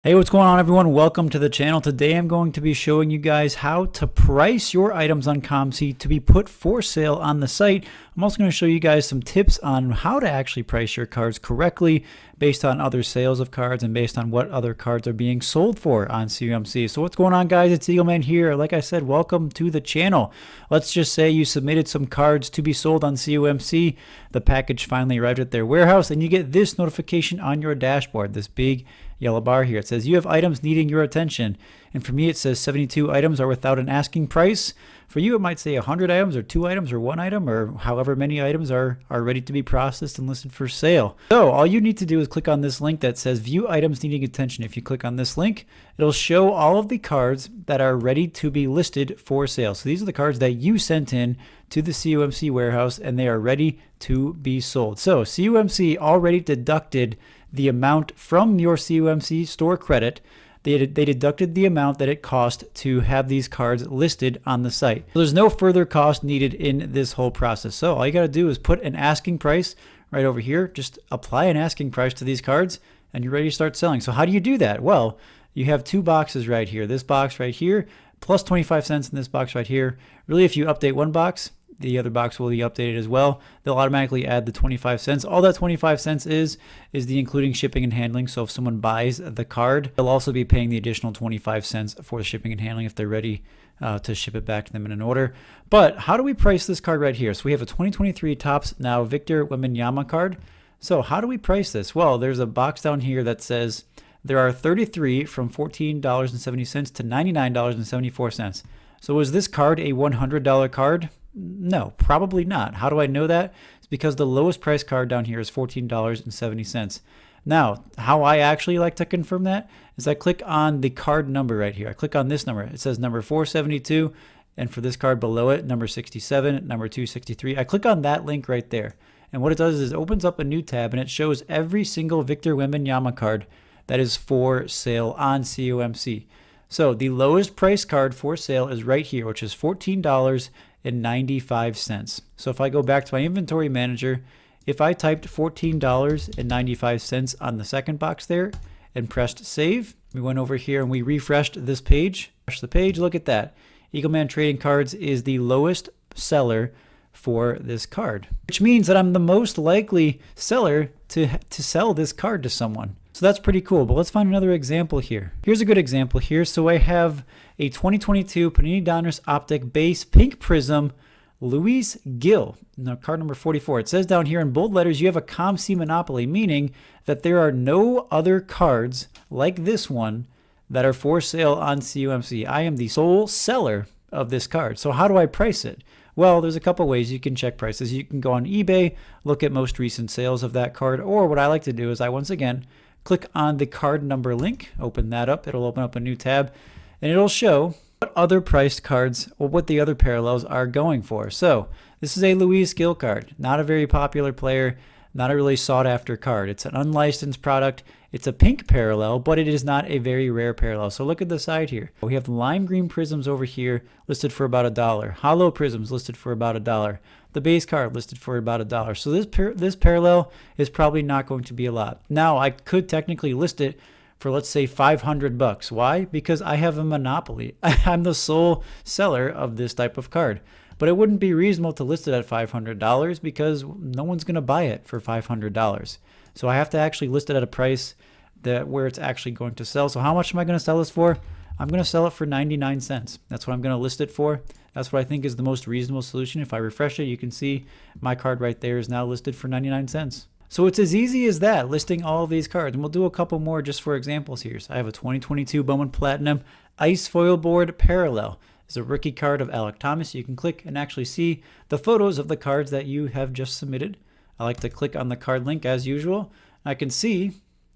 Hey, what's going on, everyone? Welcome to the channel. Today I'm going to be showing you guys how to price your items on COMC to be put for sale on the site. I'm also going to show you guys some tips on how to actually price your cards correctly based on other sales of cards and based on what other cards are being sold for on COMC. So what's going on, guys? It's Eagleman here. Like I said, welcome to the channel. Let's just say you submitted some cards to be sold on COMC. The package finally arrived at their warehouse and you get this notification on your dashboard, this big yellow bar here. It says you have items needing your attention. And for me, it says 72 items are without an asking price. For you, it might say 100 items or 2 items or 1 item or however many items are ready to be processed and listed for sale. So all you need to do is click on this link that says view items needing attention. If you click on this link, it'll show all of the cards that are ready to be listed for sale. So these are the cards that you sent in to the COMC warehouse and they are ready to be sold. So COMC already deducted the amount from your COMC store credit. They deducted the amount that it cost to have these cards listed on the site. So there's no further cost needed in this whole process. So all you got to do is put an asking price right over here. Just apply an asking price to these cards and you're ready to start selling. So how do you do that? Well, you have two boxes right here. This box right here, plus 25 cents in this box right here. Really, if you update one box, the other box will be updated as well. They'll automatically add the 25 cents. All that 25 cents is the including shipping and handling. So if someone buys the card, they'll also be paying the additional 25 cents for the shipping and handling if they're ready to ship it back to them in an order. But how do we price this card right here? So we have a 2023 Topps Now Victor Wembanyama card. So how do we price this? Well, there's a box down here that says there are 33 from $14.70 to $99.74. So is this card a $100 card? No, probably not. How do I know that? It's because the lowest price card down here is $14.70. Now, how I actually like to confirm that is I click on the card number right here. I click on this number. It says number 472, and for this card below it, number 67, number 263. I click on that link right there. And what it does is it opens up a new tab, and it shows every single Victor Wembanyama card that is for sale on COMC. So the lowest price card for sale is right here, which is $14.95. So if I go back to my inventory manager, if I typed $14.95 on the second box there and pressed save, we went over here and we refreshed this page. Refresh the page, look at that. Eagleman Trading Cards is the lowest seller for this card, which means that I'm the most likely seller to sell this card to someone. So that's pretty cool, but let's find another example here. Here's a good example here. So I have a 2022 Panini Donruss Optic Base Pink Prism Luis Gil, now card number 44. It says down here in bold letters, you have a COMC monopoly, meaning that there are no other cards like this one that are for sale on COMC. I am the sole seller of this card. So how do I price it? Well, there's a couple ways you can check prices. You can go on eBay, look at most recent sales of that card, or what I like to do is I once again click on the card number link, open that up. It'll open up a new tab and it'll show what other priced cards or what the other parallels are going for. So this is a Luis Gil card, not a very popular player, not a really sought after card. It's an unlicensed product. It's a pink parallel, but it is not a very rare parallel. So look at the side here. We have lime green prisms over here listed for about $1. Hollow prisms listed for about $1. The base card listed for about $1. So this parallel is probably not going to be a lot. Now I could technically list it for, let's say, $500. Why? Because I have a monopoly. I'm the sole seller of this type of card. But it wouldn't be reasonable to list it at $500 because no one's going to buy it for $500. So I have to actually list it at a price where it's actually going to sell. So how much am I going to sell this for? I'm going to sell it for 99 cents. That's what I'm going to list it for. That's what I think is the most reasonable solution. If I refresh it, you can see my card right there is now listed for 99 cents. So it's as easy as that, listing all of these cards. And we'll do a couple more just for examples here. So I have a 2022 Bowman Platinum Ice Foil Board Parallel. It's a rookie card of Alec Thomas. You can click and actually see the photos of the cards that you have just submitted. I like to click on the card link as usual. I can see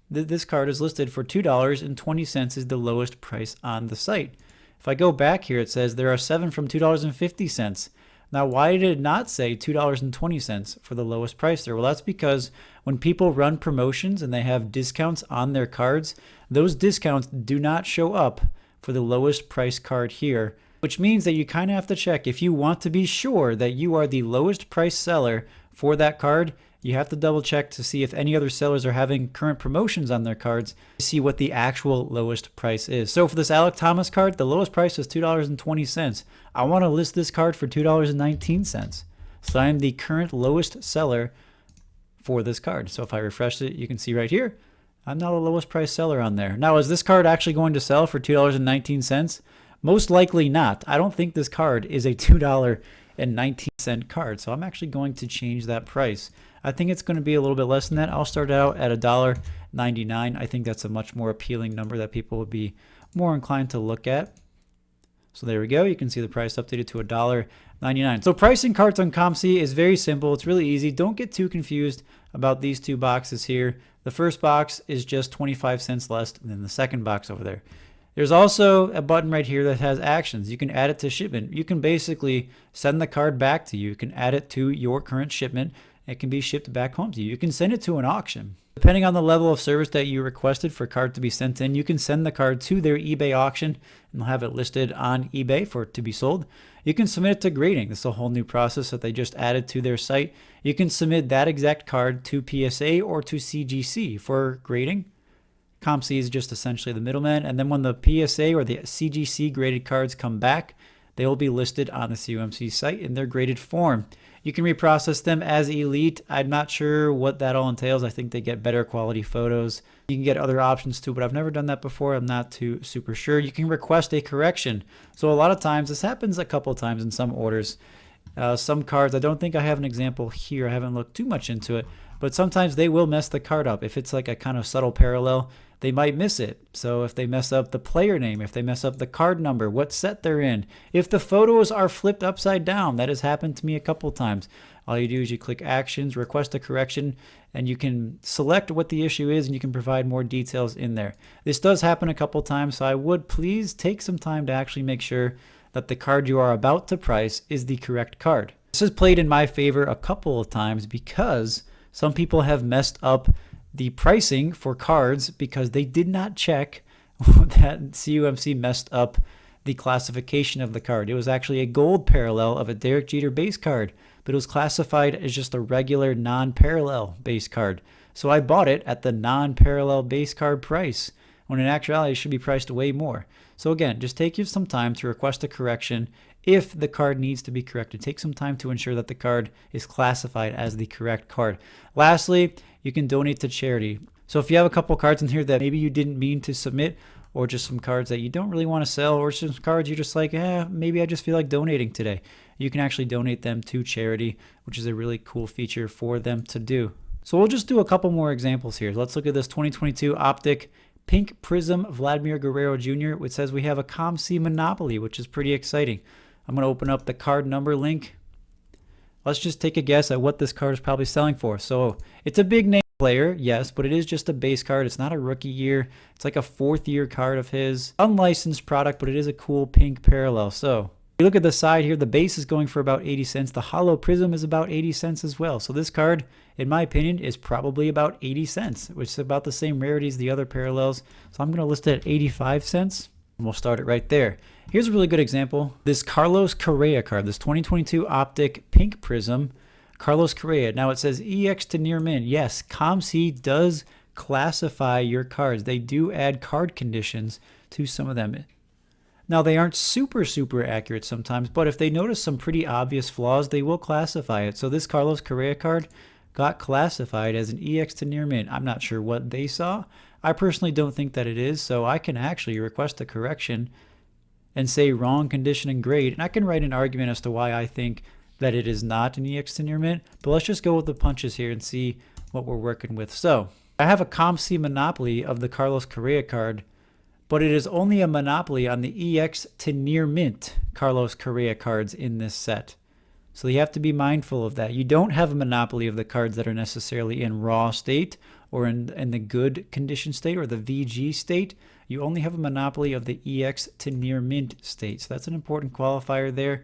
that this card is listed for $2.20 is the lowest price on the site. If I go back here, it says there are 7 from $2.50. Now, why did it not say $2.20 for the lowest price there? Well, that's because when people run promotions and they have discounts on their cards, those discounts do not show up for the lowest price card here, which means that you kind of have to check if you want to be sure that you are the lowest price seller for that card. you have to double check to see if any other sellers are having current promotions on their cards to see what the actual lowest price is. So for this Alec Thomas card, the lowest price is $2.20. I want to list this card for $2.19. So I'm the current lowest seller for this card. So if I refresh it, you can see right here, I'm now the lowest price seller on there. Now, is this card actually going to sell for $2.19? Most likely not. I don't think this card is a $2.19 card. So I'm actually going to change that price. I think it's going to be a little bit less than that. I'll start out at $1.99. I think that's a much more appealing number that people would be more inclined to look at. So there we go. You can see the price updated to $1.99. So pricing cards on COMC is very simple. It's really easy. Don't get too confused about these two boxes here. The first box is just 25 cents less than the second box over there. There's also a button right here that has actions. You can add it to shipment. You can basically send the card back to you. You can add it to your current shipment. It can be shipped back home to you. You can send it to an auction. Depending on the level of service that you requested for a card to be sent in, you can send the card to their eBay auction and they'll have it listed on eBay for it to be sold. You can submit it to grading. This is a whole new process that they just added to their site. You can submit that exact card to PSA or to CGC for grading. COMC is just essentially the middleman. And then when the PSA or the CGC graded cards come back, they will be listed on the COMC site in their graded form. You can reprocess them as Elite. I'm not sure what that all entails. I think they get better quality photos. You can get other options too, but I've never done that before. I'm not too super sure. You can request a correction. So a lot of times, this happens a couple of times in some orders. Some cards, I don't think I have an example here. I haven't looked too much into it, but sometimes they will mess the card up. If it's like a kind of subtle parallel, they might miss it. So if they mess up the player name, if they mess up the card number, what set they're in, if the photos are flipped upside down, that has happened to me a couple times. All you do is you click actions, request a correction, and you can select what the issue is and you can provide more details in there. This does happen a couple times, so I would please take some time to actually make sure that the card you are about to price is the correct card. This has played in my favor a couple of times because some people have messed up the pricing for cards because they did not check that COMC messed up the classification of the card. It was actually a gold parallel of a Derek Jeter base card, but it was classified as just a regular non-parallel base card. So I bought it at the non-parallel base card price, when in actuality it should be priced way more. So again, just take you some time to request a correction if the card needs to be corrected. Take some time to ensure that the card is classified as the correct card. Lastly, you can donate to charity. So if you have a couple cards in here that maybe you didn't mean to submit, or just some cards that you don't really want to sell, or some cards you're just like, maybe I just feel like donating today, you can actually donate them to charity, which is a really cool feature for them to do. So we'll just do a couple more examples here. Let's look at this 2022 Optic Pink Prism Vladimir Guerrero Jr., which says we have a COMC Monopoly, which is pretty exciting. I'm going to open up the card number link. Let's just take a guess at what this card is probably selling for. So it's a big name player, yes, but it is just a base card. It's not a rookie year. It's like a 4th year card of his. Unlicensed product, but it is a cool pink parallel. So if you look at the side here, the base is going for about 80 cents. The hollow prism is about 80 cents as well. So this card, in my opinion, is probably about 80 cents, which is about the same rarity as the other parallels. So I'm going to list it at 85 cents. And we'll start it right there. Here's a really good example. This Carlos Correa card, this 2022 Optic Pink Prism, Carlos Correa. Now it says EX to near mint. Yes, COMC does classify your cards. They do add card conditions to some of them. Now they aren't super accurate sometimes, but if they notice some pretty obvious flaws, they will classify it. So this Carlos Correa card got classified as an EX to near mint. I'm not sure what they saw. I personally don't think that it is, so I can actually request a correction and say wrong condition and grade, and I can write an argument as to why I think that it is not an EX to near mint. But let's just go with the punches here and see what we're working with. So I have a COMC Monopoly of the Carlos Correa card, but it is only a monopoly on the EX to near mint Carlos Correa cards in this set. So you have to be mindful of that. You don't have a monopoly of the cards that are necessarily in raw state or in the good condition state or the VG state. You only have a monopoly of the EX to near mint state. So that's an important qualifier there.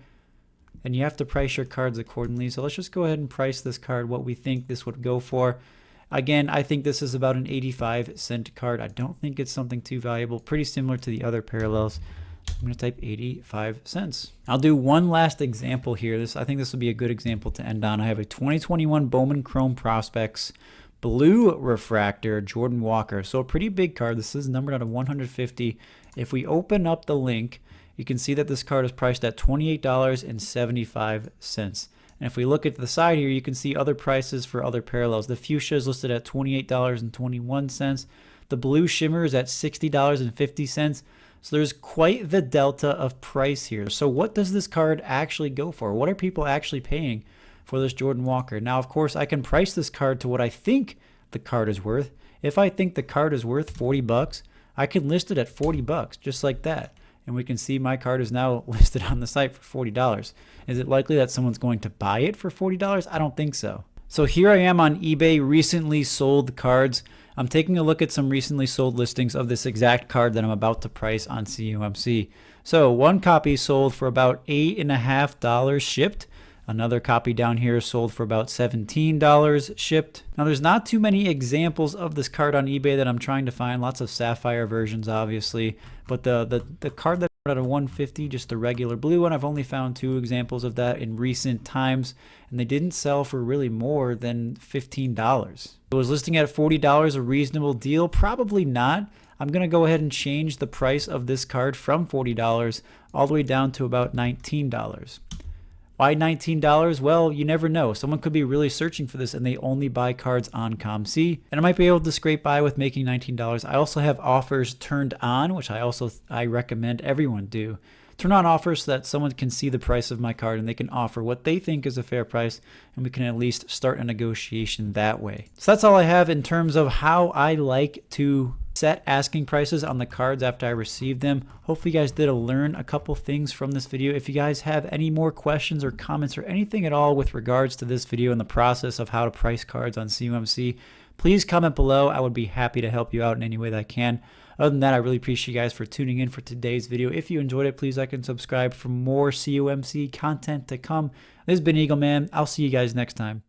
And you have to price your cards accordingly. So let's just go ahead and price this card what we think this would go for. Again, I think this is about an 85 cent card. I don't think it's something too valuable. Pretty similar to the other parallels. I'm going to type 85 cents. I'll do one last example here. I think this will be a good example to end on. I have a 2021 Bowman Chrome Prospects Blue Refractor Jordan Walker. So a pretty big card. This is numbered out of 150. If we open up the link, you can see that this card is priced at $28.75. And if we look at the side here, you can see other prices for other parallels. The fuchsia is listed at $28.21. The blue shimmer is at $60.50. So there's quite the delta of price here. So what does this card actually go for? What are people actually paying for this Jordan Walker? Now, of course, I can price this card to what I think the card is worth. If I think the card is worth 40 bucks, I can list it at 40 bucks, just like that. And we can see my card is now listed on the site for $40. Is it likely that someone's going to buy it for $40? I don't think so. So here I am on eBay, recently sold cards. I'm taking a look at some recently sold listings of this exact card that I'm about to price on COMC. So one copy sold for about $8.50 shipped. Another copy down here sold for about $17 shipped. Now there's not too many examples of this card on eBay that I'm trying to find. Lots of sapphire versions, obviously. But the card that's out of 150, just the regular blue one, I've only found 2 examples of that in recent times. And they didn't sell for really more than $15. It was listing at $40, a reasonable deal? Probably not. I'm going to go ahead and change the price of this card from $40 all the way down to about $19. Why $19? Well, you never know. Someone could be really searching for this and they only buy cards on COMC. And I might be able to scrape by with making $19. I also have offers turned on, which I recommend everyone do. Turn on offers so that someone can see the price of my card and they can offer what they think is a fair price, and we can at least start a negotiation that way. So that's all I have in terms of how I like to set asking prices on the cards after I receive them. Hopefully you guys did learn a couple things from this video. If you guys have any more questions or comments or anything at all with regards to this video and the process of how to price cards on COMC, please comment below. I would be happy to help you out in any way that I can. Other than that, I really appreciate you guys for tuning in for today's video. If you enjoyed it, please like and subscribe for more COMC content to come. This has been Eagle Man. I'll see you guys next time.